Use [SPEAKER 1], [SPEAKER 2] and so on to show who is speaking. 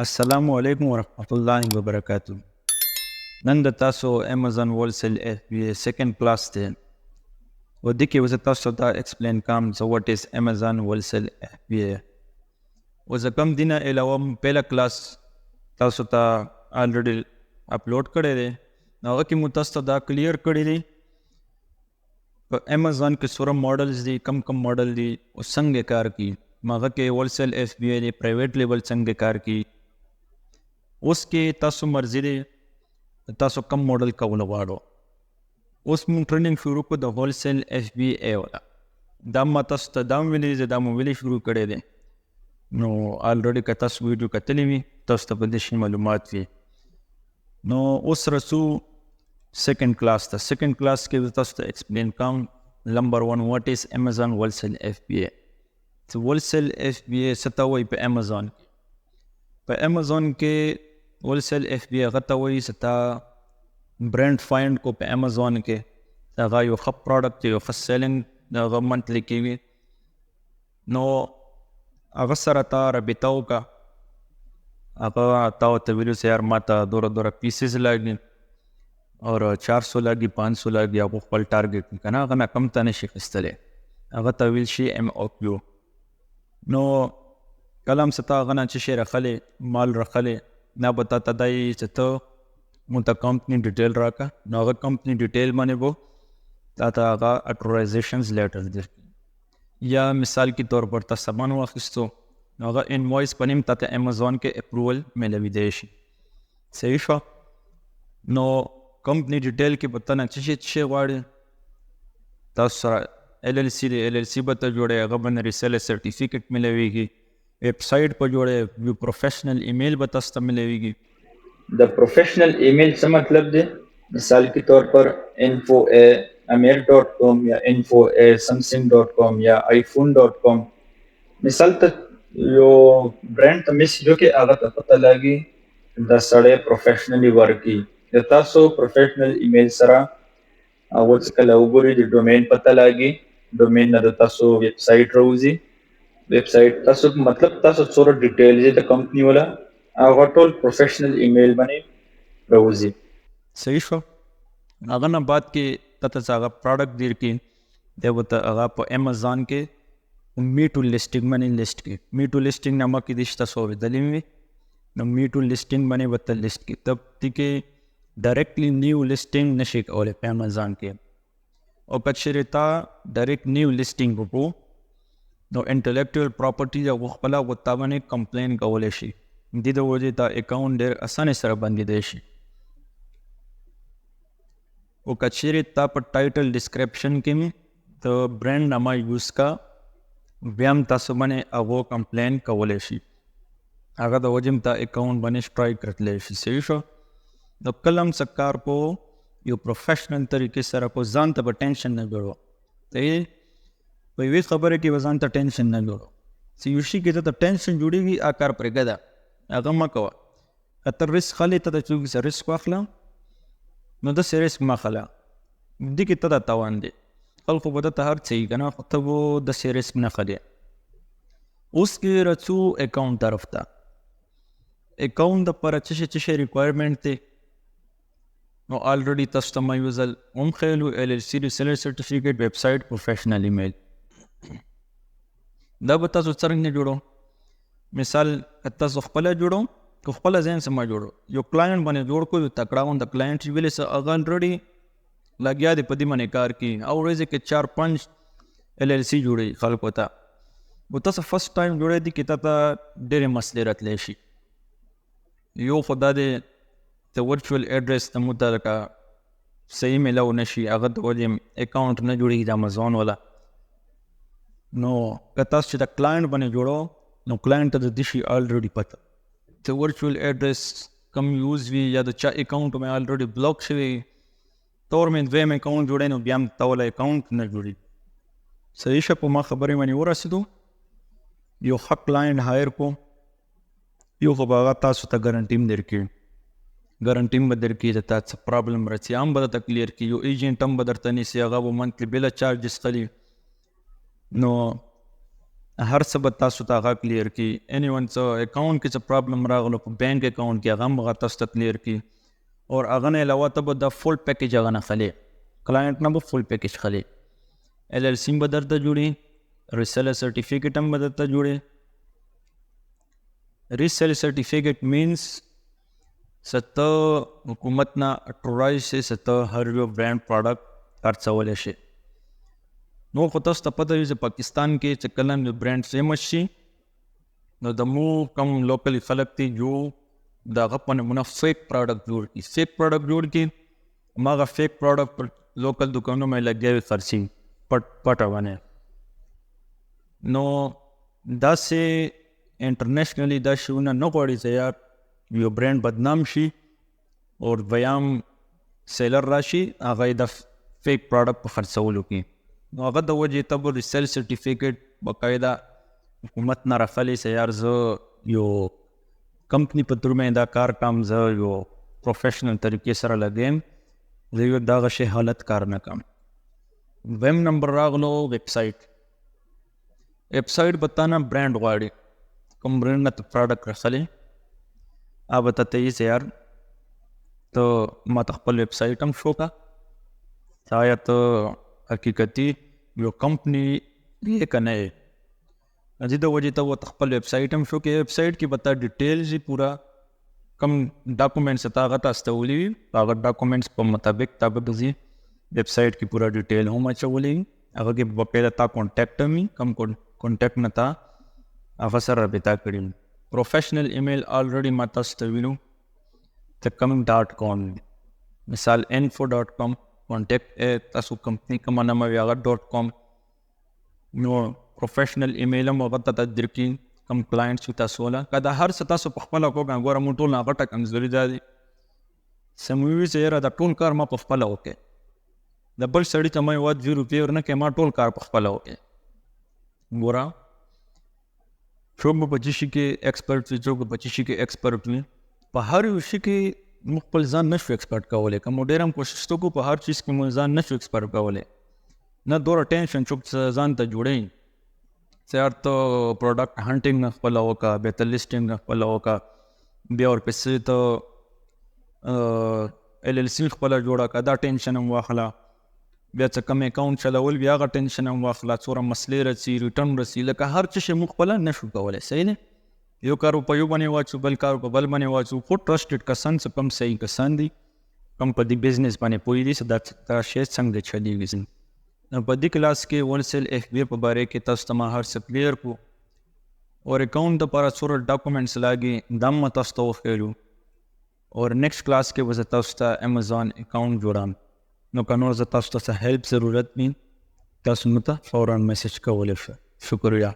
[SPEAKER 1] السلام علیکم ورحمت الله وبرکاتہ. نن د تاسو امازون هولسیل اف بی ای سیکنډ کلاس دی و دې کې زه تاسو ته ایکسپلین کوم څه واټ از امازون هولسیل اف بی ای. و زه کوم دینه علاوه پهلا کلاس تاسو ته الریډي اپلوډ کړی دی نو هغه کې مو تاسو ته دا کلیر کړی دی په امازون کې څومره ماډلز دي کم ماډل دي او څنګه کار کوي. هغه کې هولسیل اف بی ای دی پرایویټ لیبل څنګه کار کوي. اوس کې تاسو مرضی دی تاسو کم ماډل کول غواړو. اوس مونږ ټریننګ شروع کړو د هولسیل اف بی ای والا. دا ما تاسو ته دا ویلی زه دا مو ویلی شروع کړی دی نو الریډي که تاسو ویډیو کتلی وي تاسو ته په دې شي معلومات وي. نو اوس رسو سیکنډ کلاس ته. سیکنډ کلاس کې زه تاسو ته ایکسپلین کوم نمبر 1 واټ از امازون هولسیل اف بی ای. هولسیل اف بی ای څه ته وایي په امازون کې. په امازون کې هولسیل اف بی ای هغه ته وایي چې تا برانډ فایند کو په امازون کې هغه یو ښه پروډکټ دی یو ښه سیلینګ د هغه منتلی کېږي نو هغه سره تا رابطه وکړه. هغه تا ورته ویلو چې یار ما ته دوره پیسز لاګي اور 400 لاګي 500 لاګي هغه خپل ټارګېټ وي که نه هغه نه کم ته نشي اخیستلی هغه ته ویل شي ایم او کیو. نو کله هم څه تا هغه نه څه شی راخلی مال راخلی نه به تا ته دا یي چې ته مونږ ته کمپني ډیټیل راکړه نو هغه کمپني ډیټیل باندې به تا ته هغه اټورایزیشنز لیټر درکړي یا مثال کې طور پر تا سامان واخیستو نو هغه انوایس په نیم تا ته امازون کې اپروول میلوي دی شي. صحیح شوه. نو کمپني ډیټیل کې به ته نه څه شی غواړې تاسو سره ایل ایل سی دی ایل ایل سی به ته جوړې هغه باندې ریسیلر سرټیفیکیټ میلویږي. ویب سایټ په جوړې یو پروفیشنل ایمیل به تاسو ته میلویږي.
[SPEAKER 2] د پروفیشنل ایمیل څه مطلب دی؟ مثال کے طور پر info@amir.com یا info@samsung.com یا iphone.com مثال ته یو برانډ ته میسج وکړي هغه ته پته لګي دا سړی پروفیشنلی ورک کوي. د تاسو پروفیشنل ایمیل سره هغه څه کله وګوري د ډومین پته لګي ډومین نه د تاسو ویب سایټ راوځي. ویب سایټ تاسو مطلب تاسو څوره ډیټیلز د کمپنی ولا هغه ټول پروفیشنل ایمیل باندې راوځي.
[SPEAKER 1] صحیح شو. هغه نه بعد کې تا ته هغه پروډکټ درکړي دی به ته هغه په امازون کې میټو لیسټینګ باندې لیسټ کړي. میټو لیسټینګ نه مخکې دې تاسو اورېدلی وي نو میټو لیسټینګ باندې به ته لیسټ کړي تب دې کې ډایرکټلی نیو لیسټینګ نشي کولی په امازون کې. او که چېرې تا ډایرکټ نیو لیسټینګ وکړو نو انټلیکچوال پراپرټي هغه خپله هغه تا باندې کمپلین کولی شي. دې د وجې تا اکاونټ ډېر اسانۍ سره بندېدی شي. او که چېرې تا په ټایټل ډسکرپشن کې ته برانډ نامه یوز کا بیا هم تاسو باندې هغه کمپلین کولی شي. هغه د وجې هم تا اکاونټ باندې سټرایک راتلی شي. صحیح شو. نو کله هم څه کار کو یو پروفیشنل طریقې سره کو ځان ته به ټینشن نه جوړو. صحیح. په یوې خبرې کې به ځان ته ټینشن نه جوړو. چې یو شي کې ته ټینشن جوړېږي هغه کار پرېږده هغه مه کوه. که ته رسک خلې ته د څوک سره رسک واخله نو داسې رسک مه اخله. دې کې ته دا تاوان دی. خلکو به درته هر څه وي که نه خو ته به داسې رسک نه اخلې. اوس کې رسو اکاونټ طرف ته. اکاونټ دپاره څه شی ریکوایرمنټ دی نو الریډي تاسو ته ما یو ځل هم ښیلو ایل ایل سی ریسیلر سرټیفیکیټ ویب سایټ پروفیشنل ایمیل. دا به تاسو څرنګه جوړو مثال که تاسو خپله جوړو که خپله ځان څه مه جوړو یو کلاینټ باندې جوړ کړو یو تکړه غونده کلاینټ چې ویلې څه هغه الریډي لګیا دی په دې باندې کار کوي او ورځې کې 4-5 ایل ایل سی جوړوي خلکو ته. و تاسو فسټ ټایم جوړی دي کې تا ته ډېرې مسلې راتلی شي. یو خو دا دی ته ورچوال ایډرس ته مو ته لکه صحیح میلاو نه شي هغه د وجې اکاونټ نه جوړېږي د امازون والا. نو که تاسو چې د کلاینټ باندې جوړو نو کلاینټ ته د دې شي الریډي پته ته ورچوال ایډرس کم یوز وي یا د چا اکاونټ مې الریډي بلاک شوی تور مې دویم اکاونټ جوړی نو بیا هم تا والا اکاونټ نه جوړي. صحیح شه. په ما خبرې باندې ورسېدو یو ښه کلاینټ هایر کو یو خو به هغه تاسو ته ګارنټي هم درکړي ګارنټي هم به درکړي د تا څه پرابلم رسي هم به درته کلیر کړي. یو ایجنټ هم به درته نیسي هغه به منتلي بله چارجز خلي. نو هر څه به تاسو ته هغه کلیر کی. اینی ون څه اکاونټ کې څه پرابلم راغلو په بینک اکاونټ کې هغه به تاسو ته کلیر کی. اور هغه نه علاوه ته به د فول پیکیج هغه نه خلی کلاینټ نه به فول پیکیج خلی. LLC به درته جوړي. ریسیلر سرټیفیکیټ هم به درته جوړي. ریسیلر سرټیفیکیټ مینس ته حکومت نه اټورایز شي ته هر یو برانډ پروډکټ خرڅولی شي. نو خو تاسو ته پته وي چې پاکستان کې چې کله نو برانډ فیمس شي نو د مو کم لوکلی خلک دي جو د هغه په نمونه فیک پروډکټ جوړ کړي. فیک پروډکټ جوړ کړي هماغه فیک پروډکټ پر لوکل دکانونو باندې لګیا وي خرڅي پټه باندې. نو داسې انټرنیشنلی دا شیونه نه غواړي چې یار یو برانډ بدنام شي اور بیام سیلر راشي هغه د فیک پروډکټ په خرڅولو کې. نو هغه د وجې ته به ریسیل سرټیفیکیټ باقاعده حکومت نه راخلی چې یار زه یو کمپنی په تور باندې دا کار کوم، زه یو پروفیشنل طریقې سره لګیم، زه یو دغه شی حالت کار نه کوم. دویم نمبر راغلو ویب سایټ. ویب سایټ به تا نه برانډ غواړي، کوم برانډ نه ته پروډکټ راخلی هغه به ته یي چې یار ته ما ته خپل ویب سایټ هم شو کا چې آیا ته حقیقتي یو کمپنی یې که نه یې. د دې د وجې ته ورته خپل ویب سایټ هم شو کې. ویب سایټ کې به تا ډیټیلز وي پوره کم ډاکومنټس تا هغه ته استولی وي هغه ډاکومنټس په مطابق تا به ځي ویب سایټ کې پوره ډیټیل هم اچولی وي. هغه کې به پیدا تا کانټیکټ هم وي، کم کانټیکټ نه تا هغه سره رابطه کړي وي. پروفیشنل ایمیل آلریډي ما تاسو ته ویلو ته .com مثال info.com کانټیکټ تاسو کمپنی کومه نامه وي هغه .com. نو پروفیشنل ایمیل هم هغه ته درکړي کم کلاینټس وي تاسو والا که دا هر څه تاسو په خپله وکړه. ګوره مونږ ټول نه غټه کمزوري دا دي څه مو وي چې یاره دا ټول کار ما په خپله وکړې، د بل سړي ته ما یوازې 2 روپۍ ورنه کړې، ما ټول کار په خپله وکړې. ګوره څوک به په څه شي کې ایکسپرټ وي، څوک به په څه شي کې ایکسپرټ وي. په هر یو شي کې موږ خپل ځان نشو ایکسپرټ کولی، که مو ډېر هم کوشش وکړو په هر چیز کې مو ځان نشو ایکسپرټ کولی. نه دومره ټینشن څوک ځان ته جوړوي چې یار ته پروډکټ هنټینګ نه خپله وکړه، بیا ته لیسټینګ نه خپله وکړه، بیا ورپسې ته LLC خپله جوړه کړه، دا ټینشن هم واخله، بیا څه کم اکاونټ چلول بیا هغه ټینشن هم واخله، څومره مسلې رسي ریټرن رسي. لکه هر څه شی موږ خپله نشو کولی. صحیح دی؟ یو کار په یو باندې واچو، بل کار په بل باندې واچو. خو ټرسټډ کسان څه کم صحیح کسان دي، کم په دې بزنس باندې پوهېږي دي چې دا شی څنګه چلیږي. نو په دې کلاس کې هولسیل FBA په باره کې تاسو ته ما هر څه کلیر کړو. اور اکاؤنٹ دپاره څومره ډاکومنټس لاګي دا هم تاسو ته وښیلو. اور نیکسٹ کلاس کې به زه تاسو ته امیزان اکاؤنٹ جوړم. نو که نور زه تاسو ته څه هیلپ ضرورت وي تاسو مو ته فوراً میسج کولی شئ. شکریہ.